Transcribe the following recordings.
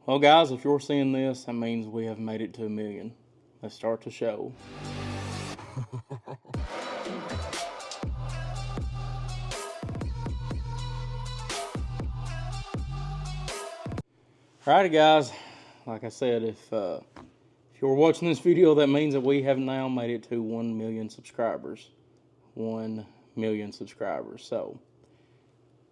Well, guys, if you're seeing this, that means we have made it to 1,000,000. Let's start the show. Alrighty, guys. Like I said, if you're watching this video, that means that we have now made it to 1,000,000 subscribers. 1,000,000 subscribers. So,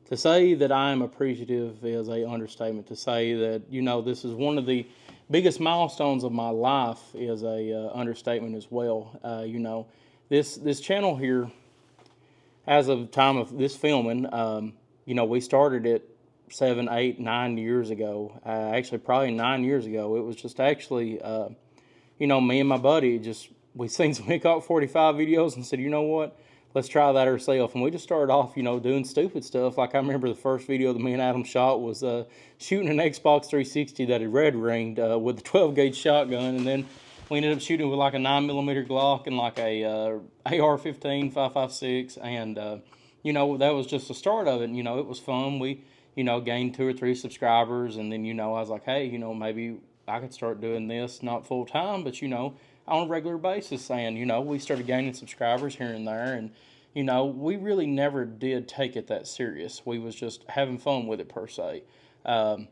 to say that I am appreciative is a understatement. To say that, this is one of the biggest milestones of my life is a understatement as well. This channel here, as of the time of this filming, we started it 7, 8, 9 years ago. Actually, probably 9 years ago. It was just actually, me and my buddy we seen some Hickok 45 videos and said, you know what? Let's try that ourselves. And we just started off, doing stupid stuff. Like I remember the first video that me and Adam shot was shooting an Xbox 360 that had red ringed with a 12 gauge shotgun. And then we ended up shooting with like a 9mm Glock and like a AR-15 5.56. And, that was just the start of it. It was fun. We, gained 2 or 3 subscribers. And then, I was like, hey, maybe I could start doing this, not full time, but, on a regular basis. And, we started gaining subscribers here and there. And, we really never did take it that serious. We was just having fun with it per se. Soon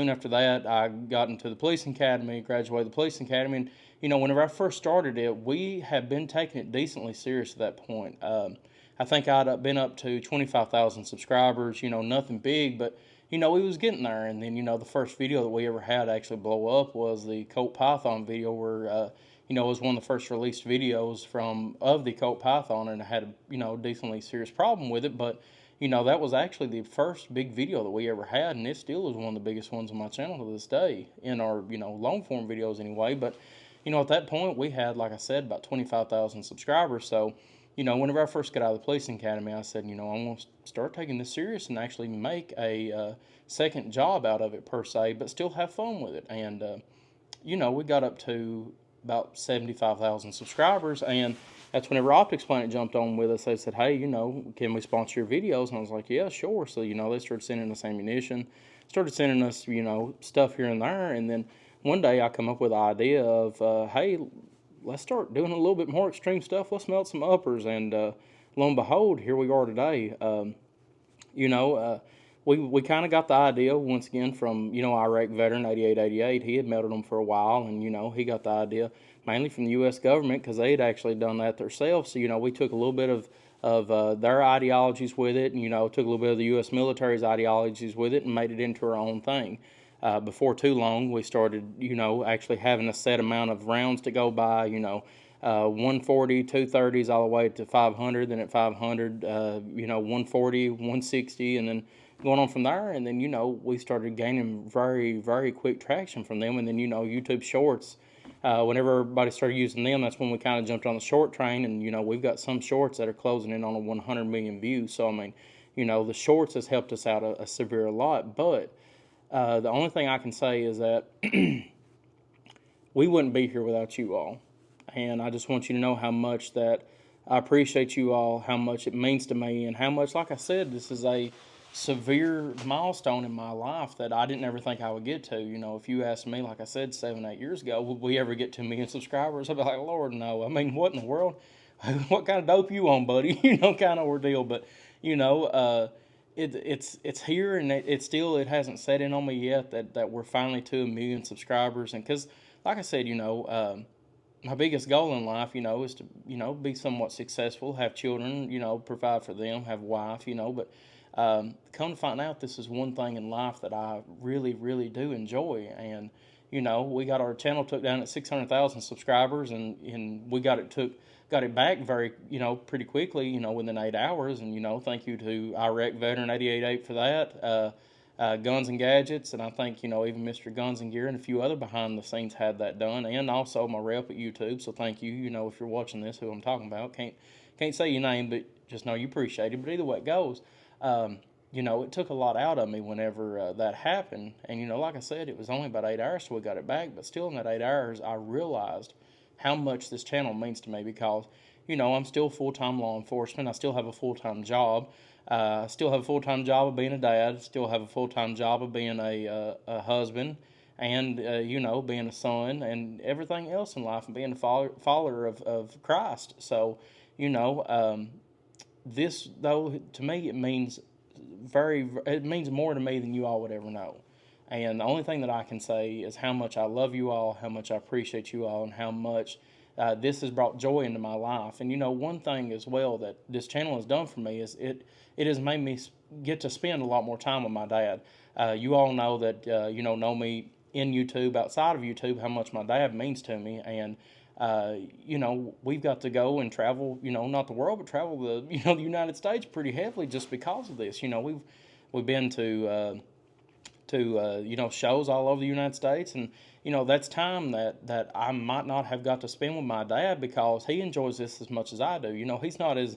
after that, I got into the police academy, graduated the police academy. And, whenever I first started it, we had been taking it decently serious at that point. I think I'd been up to 25,000 subscribers, nothing big, but, we was getting there. And then, the first video that we ever had actually blow up was the Colt Python video where, it was one of the first released videos of the Colt Python, and I had a, decently serious problem with it. But, that was actually the first big video that we ever had, and it still is one of the biggest ones on my channel to this day, in our, long form videos anyway. But, at that point, we had, like I said, about 25,000 subscribers. So, whenever I first got out of the policing academy, I said, I'm going to start taking this serious and actually make a second job out of it per se, but still have fun with it. And, we got up to about 75,000 subscribers, and that's whenever Optics Planet jumped on with us. They said, hey, can we sponsor your videos? And I was like, yeah, sure. So, they started sending us ammunition, started sending us, stuff here and there. And then one day I come up with the idea of, hey, let's start doing a little bit more extreme stuff. Let's melt some uppers. And lo and behold, here we are today. We kind of got the idea once again from, Iraq veteran 8888. He had melted them for a while, and, he got the idea mainly from the U.S. government because they had actually done that themselves. So, we took a little bit of their ideologies with it, and, took a little bit of the U.S. military's ideologies with it and made it into our own thing. Before too long, we started, actually having a set amount of rounds to go by, 140, 230s all the way to 500, then at 500, 140, 160, and then going on from there. And then, we started gaining very, very quick traction from them. And then, YouTube Shorts, whenever everybody started using them, that's when we kind of jumped on the short train. And, we've got some shorts that are closing in on a 100 million views. So, I mean, the shorts has helped us out a severe lot. But the only thing I can say is that we wouldn't be here without you all. And I just want you to know how much that I appreciate you all, how much it means to me, and how much, like I said, this is a severe milestone in my life that I didn't ever think I would get to. If you asked me, like I said, 7, 8 years ago, would we ever get to 1,000,000 subscribers? I'd be like, Lord, no. I mean, what in the world? What kind of dope you on, buddy? Kind of ordeal. But, it's here, and it hasn't set in on me yet that we're finally to 1,000,000 subscribers. And because, like I said, my biggest goal in life, is to, be somewhat successful, have children, provide for them, have a wife, but come to find out, this is one thing in life that I really, really do enjoy. And, we got our channel took down at 600,000 subscribers, and we got it back very, pretty quickly, within 8 hours. And, thank you to Iraq veteran 8888 for that. Guns and Gadgets, and I think, even Mr. Guns and Gear and a few other behind the scenes had that done, and also my rep at YouTube. So thank you. If you're watching this, who I'm talking about, can't say your name, but just know you appreciate it. But either way it goes, it took a lot out of me whenever that happened. And like I said, it was only about 8 hours till we got it back. But still, in that 8 hours, I realized how much this channel means to me because, I'm still full-time law enforcement. I still have a full-time job. I still have a full-time job of being a dad, still have a full-time job of being a husband, and, being a son, and everything else in life, and being a follower of Christ. So, this, though, to me, it means more to me than you all would ever know. And the only thing that I can say is how much I love you all, how much I appreciate you all, and how much this has brought joy into my life. And one thing as well that this channel has done for me is it has made me get to spend a lot more time with my dad. You all know that know me in YouTube, outside of YouTube, how much my dad means to me. And we've got to go and travel, not the world, but travel the United States pretty heavily just because of this. We've been to shows all over the United States, and that's time that I might not have got to spend with my dad because he enjoys this as much as I do. He's not as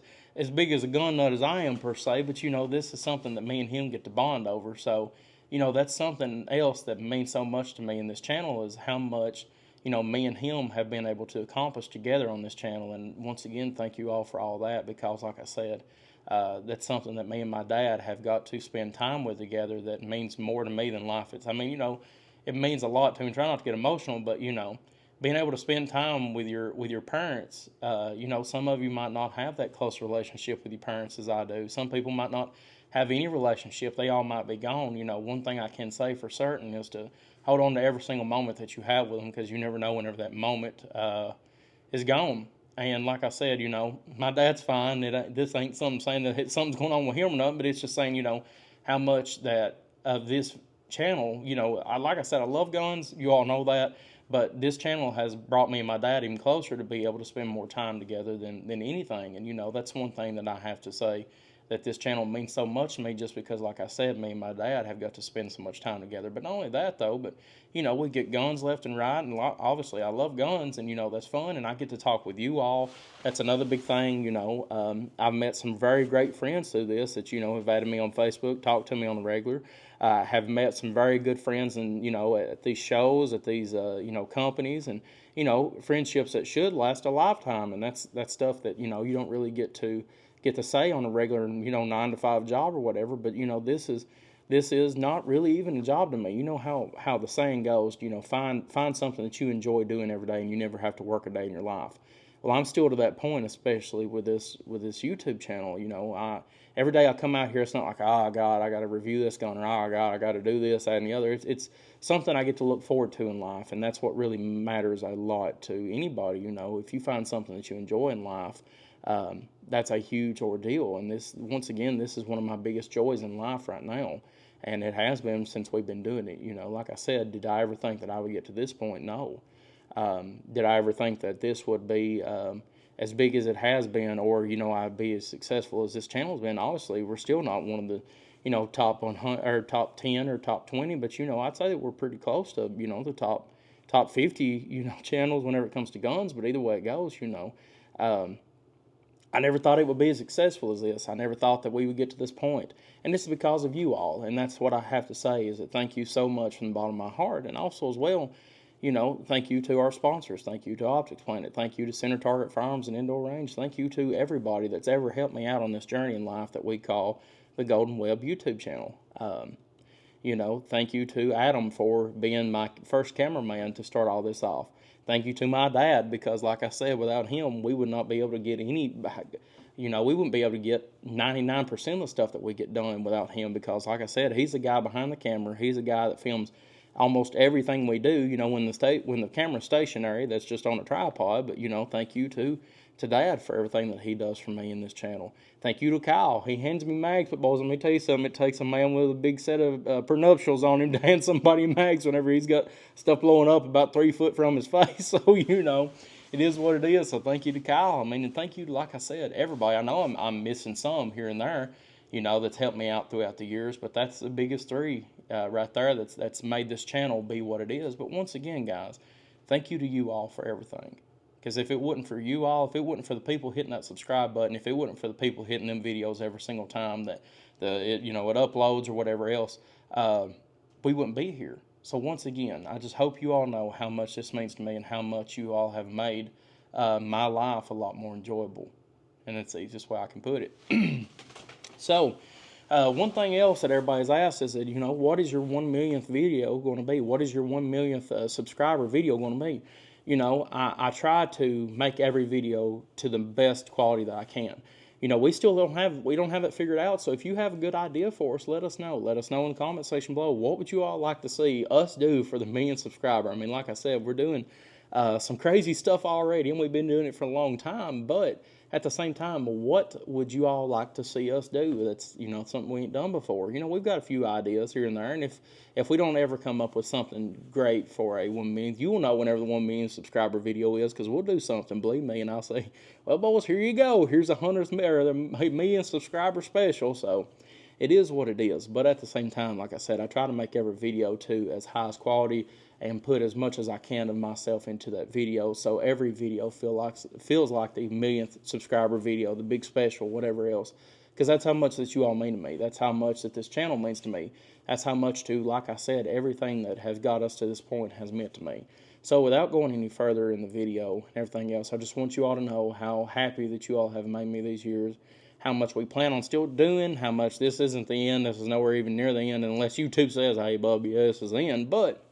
big as a gun nut as I am per se, but this is something that me and him get to bond over. So that's something else that means so much to me in this channel, is how much me and him have been able to accomplish together on this channel. And once again, thank you all for all that, because like I said, that's something that me and my dad have got to spend time with together that means more to me than life. It means a lot to me. Try not to get emotional, but being able to spend time with your parents. Some of you might not have that close relationship with your parents as I do. Some people might not have any relationship. They all might be gone. One thing I can say for certain is to hold on to every single moment that you have with them, because you never know whenever that moment is gone. And like I said, my dad's fine. This ain't something saying that something's going on with him or nothing, but it's just saying, how much that of this channel, like I said, I love guns. You all know that. But this channel has brought me and my dad even closer to be able to spend more time together than anything. And, that's one thing that I have to say, that this channel means so much to me, just because, like I said, me and my dad have got to spend so much time together. But not only that, though, but, we get guns left and right, and obviously I love guns, and, that's fun, and I get to talk with you all. That's another big thing. I've met some very great friends through this that, have added me on Facebook, talked to me on the regular. Have met some very good friends, and, at these shows, at these, companies, and, friendships that should last a lifetime. And that's stuff that, you don't really get to say on a regular, 9-to-5 job or whatever. But this is not really even a job to me. You know how the saying goes, find something that you enjoy doing every day, and you never have to work a day in your life. Well, I'm still to that point, especially with this YouTube channel. Every day I come out here, it's not like, oh God, I got to review this gun, or oh God, I got to do this, that, and the other. It's something I get to look forward to in life, and that's what really matters a lot to anybody. If you find something that you enjoy in life, that's a huge ordeal. And this is one of my biggest joys in life right now, and it has been since we've been doing it. Like I said, did I ever think that I would get to this point? No. Did I ever think that this would be as big as it has been, or I'd be as successful as this channel's been? Obviously, we're still not one of the top 100 or top 10 or top 20, but I'd say that we're pretty close to the top 50 channels whenever it comes to guns. But either way it goes, I never thought it would be as successful as this. I never thought that we would get to this point. And this is because of you all. And that's what I have to say, is that thank you so much from the bottom of my heart. And also as well, thank you to our sponsors. Thank you to Optics Planet. Thank you to Center Target Firearms and Indoor Range. Thank you to everybody that's ever helped me out on this journey in life that we call the Golden Web YouTube channel. Thank you to Adam for being my first cameraman to start all this off. Thank you to my dad, because like I said, without him, we would not be able to get we wouldn't be able to get 99% of the stuff that we get done without him, because like I said, he's the guy behind the camera. He's the guy that films almost everything we do, when the camera's stationary, that's just on a tripod. But, thank you to Dad for everything that he does for me in this channel. Thank you to Kyle. He hands me mags, but boys, let me tell you something. It takes a man with a big set of prenuptials on him to hand somebody mags whenever he's got stuff blowing up about 3 foot from his face. So, it is what it is. So thank you to Kyle. And thank you to, like I said, everybody. I know I'm missing some here and there, that's helped me out throughout the years, but that's the biggest three right there that's made this channel be what it is. But once again, guys, thank you to you all for everything. Because if it wasn't for you all, if it wasn't for the people hitting that subscribe button, if it wasn't for the people hitting them videos every single time that it uploads or whatever else, we wouldn't be here. So once again, I just hope you all know how much this means to me, and how much you all have made my life a lot more enjoyable. And that's the easiest way I can put it. So, one thing else that everybody's asked is that, what is your 1 millionth video going to be? What is your 1 millionth subscriber video going to be? I try to make every video to the best quality that I can. We still don't have it figured out. So if you have a good idea for us, let us know. Let us know in the comment section below. What would you all like to see us do for the 1 million subscriber? I mean, like I said, we're doing some crazy stuff already, and we've been doing it for a long time. But at the same time, what would you all like to see us do? That's something we ain't done before. We've got a few ideas here and there, and if we don't ever come up with something great for a 1 million, you will know whenever the 1 million subscriber video is, because we'll do something. Believe me, and I'll say, well, boys, here you go. Here's the 1 million subscriber special. So it is what it is. But at the same time, like I said, I try to make every video too as highest quality and put as much as I can of myself into that video, so every video feels like the 1 millionth subscriber video, the big special, whatever else. Because that's how much that you all mean to me. That's how much that this channel means to me. That's how much to, like I said, everything that has got us to this point has meant to me. So without going any further in the video and everything else, I just want you all to know how happy that you all have made me these years, how much we plan on still doing, how much this isn't the end. This is nowhere even near the end, unless YouTube says, hey, Bubby, this is the end. But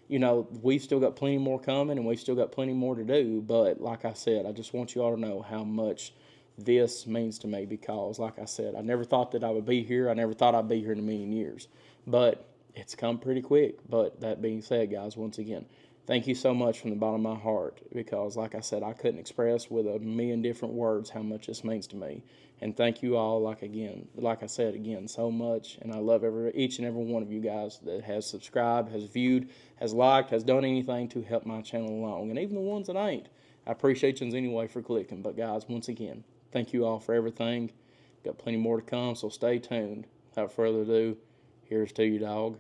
we've still got plenty more coming, and we've still got plenty more to do. But like I said, I just want you all to know how much this means to me, because like I said, I never thought that I would be here. I never thought I'd be here in a million years, but it's come pretty quick. But that being said, guys, once again, thank you so much from the bottom of my heart, because like I said, I couldn't express with a million different words how much this means to me. And thank you all, like I said again, so much. And I love each and every one of you guys that has subscribed, has viewed, has liked, has done anything to help my channel along. And even the ones that ain't, I appreciate you anyway for clicking. But guys, once again, thank you all for everything. Got plenty more to come, so stay tuned. Without further ado, here's to you, dog.